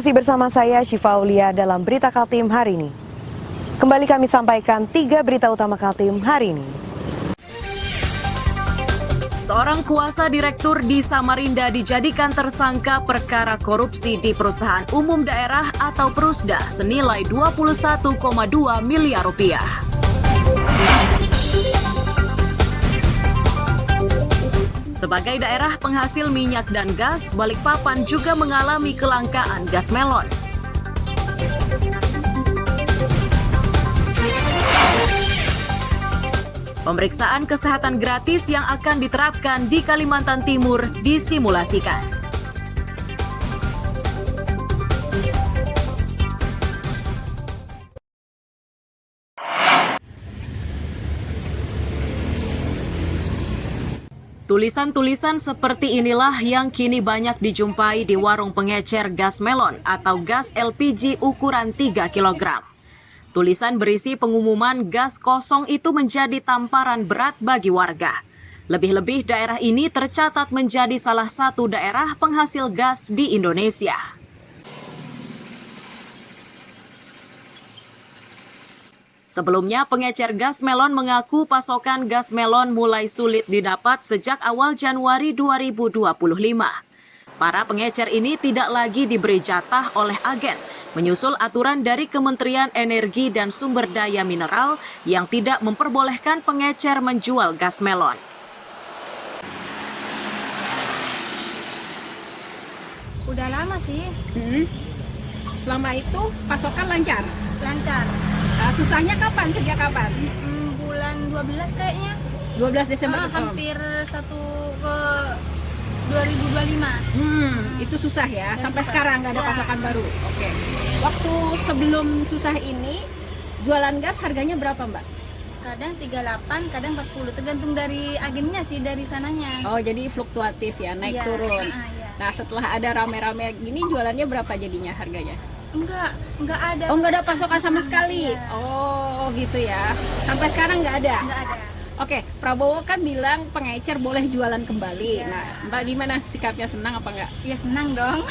Masih bersama saya Syifa Aulia dalam Berita Kaltim hari ini. Kembali kami sampaikan 3 berita utama Kaltim hari ini. Seorang kuasa direktur di Samarinda dijadikan tersangka perkara korupsi di perusahaan umum daerah atau Perusda senilai 21,2 miliar rupiah. Sebagai daerah penghasil minyak dan gas, Balikpapan juga mengalami kelangkaan gas melon. Pemeriksaan kesehatan gratis yang akan diterapkan di Kalimantan Timur disimulasikan. Tulisan-tulisan seperti inilah yang kini banyak dijumpai di warung pengecer gas melon atau gas LPG ukuran 3 kg. Tulisan berisi pengumuman gas kosong itu menjadi tamparan berat bagi warga. Lebih-lebih daerah ini tercatat menjadi salah satu daerah penghasil gas di Indonesia. Sebelumnya, pengecer gas melon mengaku pasokan gas melon mulai sulit didapat sejak awal Januari 2025. Para pengecer ini tidak lagi diberi jatah oleh agen, menyusul aturan dari Kementerian Energi dan Sumber Daya Mineral yang tidak memperbolehkan pengecer menjual gas melon. Udah lama sih. Selama itu pasokan lancar? Lancar. Susahnya kapan? Sejak kapan? Bulan 12 kayaknya. 12 Desember. Hampir 1 ke 2025. Itu susah ya? Sampai susah. Sekarang nggak ada pasokan baru? Oke. Waktu sebelum susah ini, jualan gas harganya berapa, Mbak? Kadang 38, kadang 40, tergantung dari agennya sih, dari sananya. Oh, jadi fluktuatif ya, naik Iya. turun. Iya. Nah, setelah ada rame-rame gini, jualannya berapa jadinya harganya? Enggak ada. Oh, nggak ada pasokan sama sekali? Iya. Oh, gitu ya. Sampai sekarang nggak ada? Enggak ada. Oke, Prabowo kan bilang pengecer boleh jualan kembali. Iya. Nah, Mbak gimana sikapnya, senang apa enggak? Ya senang dong.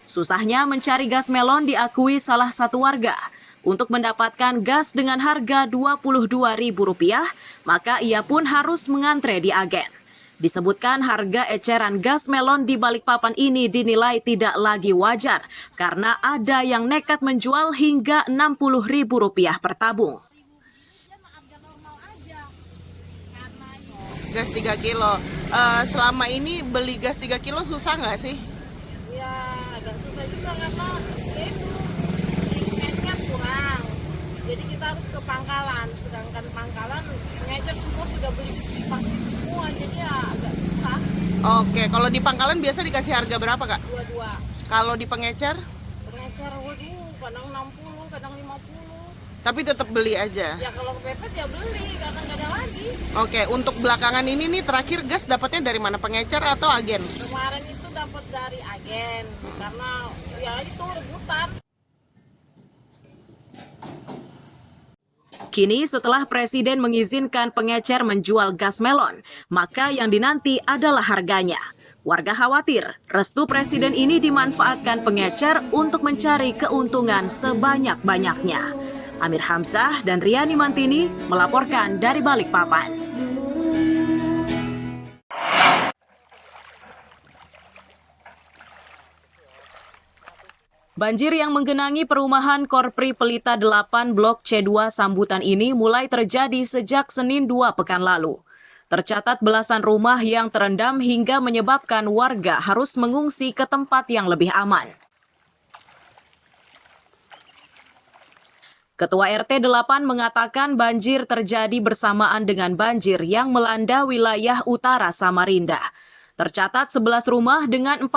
Susahnya mencari gas melon diakui salah satu warga. Untuk mendapatkan gas dengan harga Rp22.000, maka ia pun harus mengantre di agen. Disebutkan harga eceran gas melon di Balikpapan ini dinilai tidak lagi wajar karena ada yang nekat menjual hingga Rp60.000 per tabung. Gas 3 kilo. Selama ini beli gas 3 kilo susah nggak sih? Ya agak susah juga karena ya itu demand-nya kurang. Jadi kita harus ke pangkalan, sedangkan pangkalan pengecer semua sudah beli di pasar semua, jadi ya agak susah. Oke, kalau di pangkalan biasa dikasih harga berapa, Kak? 22. Kalau di pengecer, Pengecer waduh kadang 60, kadang 50. tapi tetap beli aja. Ya kalau kepepet ya beli, kadang nggak ada lagi. Oke, untuk belakangan ini nih terakhir gas dapatnya dari mana? Pengecer atau agen? Kemarin itu dapat dari agen karena ya itu rebutan. Kini setelah Presiden mengizinkan pengecer menjual gas melon, maka yang dinanti adalah harganya. Warga khawatir restu Presiden ini dimanfaatkan pengecer untuk mencari keuntungan sebanyak-banyaknya. Amir Hamzah dan Riani Mantini melaporkan dari Balikpapan. Banjir yang menggenangi perumahan Korpri Pelita 8 Blok C2 Sambutan ini mulai terjadi sejak Senin 2 pekan lalu. Tercatat belasan rumah yang terendam hingga menyebabkan warga harus mengungsi ke tempat yang lebih aman. Ketua RT 8 mengatakan banjir terjadi bersamaan dengan banjir yang melanda wilayah utara Samarinda. Tercatat 11 rumah dengan 45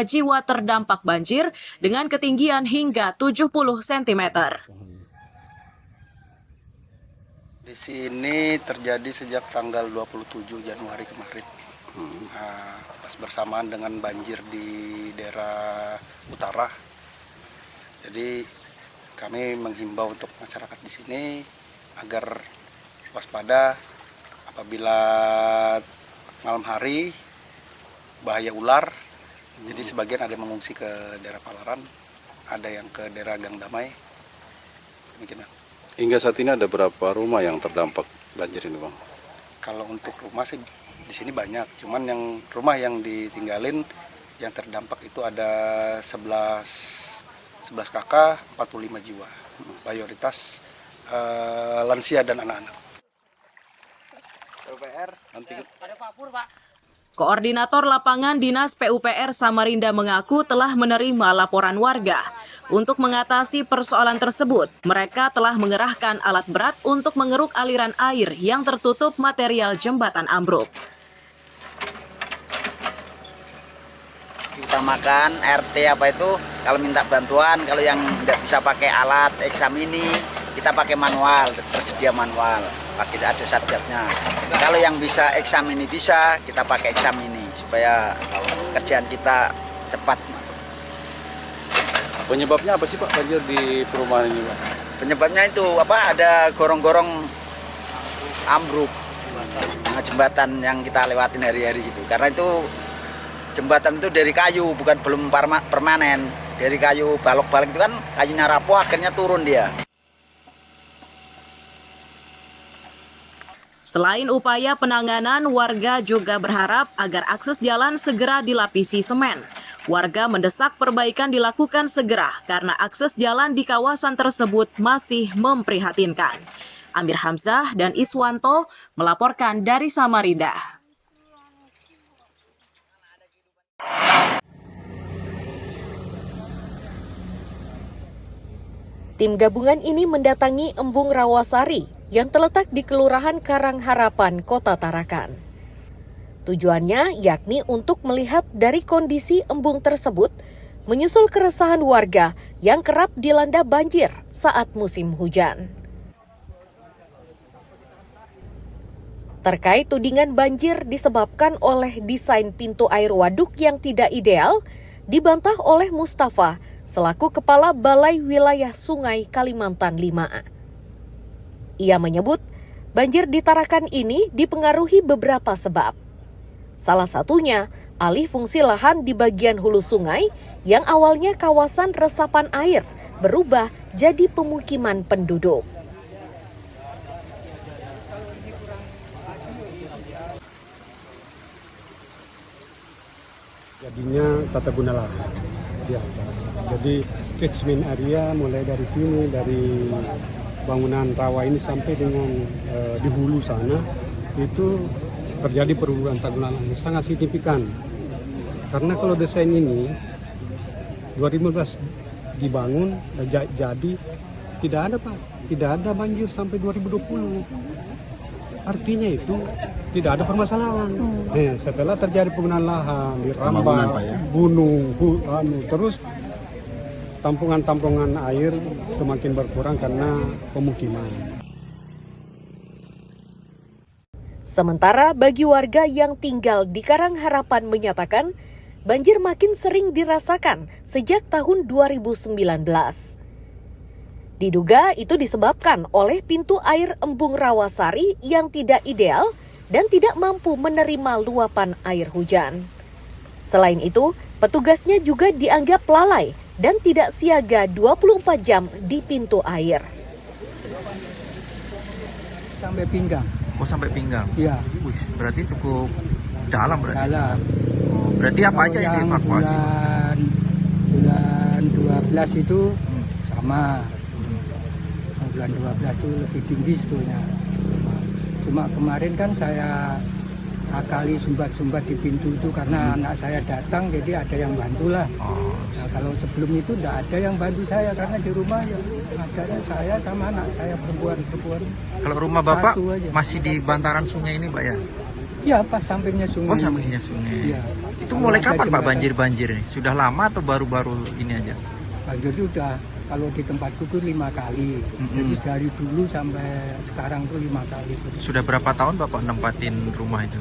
jiwa terdampak banjir dengan ketinggian hingga 70 cm. Di sini terjadi sejak tanggal 27 Januari kemarin. Pas bersamaan dengan banjir di daerah utara. Jadi kami menghimbau untuk masyarakat di sini agar waspada apabila malam hari bahaya ular. Jadi sebagian ada yang mengungsi ke daerah Palaran, ada yang ke daerah Gang Damai. Demikian, Bang. Hingga saat ini ada berapa rumah yang terdampak banjir ini, Bang? Kalau untuk rumah sih di sini banyak, cuman yang rumah yang ditinggalin yang terdampak itu ada 11 kakak, 45 jiwa. Mayoritas lansia dan anak-anak. Koordinator lapangan Dinas PUPR Samarinda mengaku telah menerima laporan warga. Untuk mengatasi persoalan tersebut, mereka telah mengerahkan alat berat untuk mengeruk aliran air yang tertutup material jembatan ambruk. Utamakan RT apa itu kalau minta bantuan, kalau yang tidak bisa pakai alat eksamini kita pakai manual, tersedia manual, pakai ada satgasnya. Kalau yang bisa eksamini bisa, kita pakai eksamini supaya kerjaan kita cepat. Penyebabnya apa sih Pak banjir di perumahan ini, Pak? Penyebabnya itu ada gorong-gorong ambruk, jembatan yang kita lewatin hari-hari gitu. Karena itu jembatan itu dari kayu, belum permanen. Dari kayu balok-balok itu kan kayunya rapuh, akhirnya turun dia. Selain upaya penanganan, warga juga berharap agar akses jalan segera dilapisi semen. Warga mendesak perbaikan dilakukan segera karena akses jalan di kawasan tersebut masih memprihatinkan. Amir Hamzah dan Iswanto melaporkan dari Samarinda. Tim gabungan ini mendatangi Embung Rawasari yang terletak di Kelurahan Karangharapan, Kota Tarakan. Tujuannya yakni untuk melihat dari kondisi embung tersebut, menyusul keresahan warga yang kerap dilanda banjir saat musim hujan. Terkait tudingan banjir disebabkan oleh desain pintu air waduk yang tidak ideal, dibantah oleh Mustafa selaku Kepala Balai Wilayah Sungai Kalimantan 5A. Ia menyebut banjir di Tarakan ini dipengaruhi beberapa sebab. Salah satunya alih fungsi lahan di bagian hulu sungai yang awalnya kawasan resapan air berubah jadi pemukiman penduduk. Jadinya tata guna lahan di atas. Jadi catchment area mulai dari sini, dari bangunan rawa ini sampai dengan di hulu sana itu terjadi perubahan tata guna lahan sangat signifikan. Karena kalau desain ini 2015 dibangun jadi tidak ada Pak, tidak ada banjir sampai 2020. Artinya itu tidak ada permasalahan. Setelah terjadi penggunaan lahan di Rambang, gunung, terus tampungan-tampungan air semakin berkurang karena pemukiman. Sementara bagi warga yang tinggal di Karangharapan menyatakan banjir makin sering dirasakan sejak tahun 2019. Diduga itu disebabkan oleh pintu air Embung Rawasari yang tidak ideal dan tidak mampu menerima luapan air hujan. Selain itu, petugasnya juga dianggap lalai dan tidak siaga 24 jam di pintu air. Sampai pinggang. Oh, sampai pinggang? Iya. Berarti cukup dalam berarti? Dalam. Berarti apa aja yang dievakuasi? Bulan 12 itu sama. Bulan 12 itu lebih tinggi sebetulnya. Cuma kemarin kan saya akali sumbat-sumbat di pintu itu karena anak saya datang, jadi ada yang bantulah. Nah, kalau sebelum itu tidak ada yang bantu saya karena di rumah ya adanya saya sama anak saya perempuan. Kalau rumah Bapak masih di bantaran sungai ini Pak ya? Iya, pas sampingnya sungai. Oh, sampingnya sungai. Iya. Itu mulai kapan Pak banjir ini? Sudah lama atau baru-baru ini aja? Banjir itu udah, kalau di tempatku itu 5 kali. Jadi dari dulu sampai sekarang tuh 5 kali. Sudah berapa tahun Bapak nempatin rumah itu?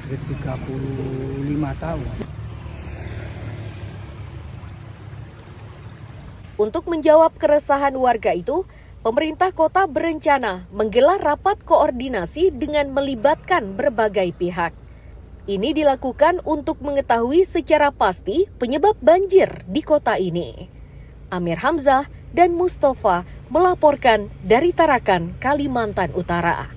35 tahun. Untuk menjawab keresahan warga itu, pemerintah kota berencana menggelar rapat koordinasi dengan melibatkan berbagai pihak. Ini dilakukan untuk mengetahui secara pasti penyebab banjir di kota ini. Amir Hamzah dan Mustafa melaporkan dari Tarakan, Kalimantan Utara.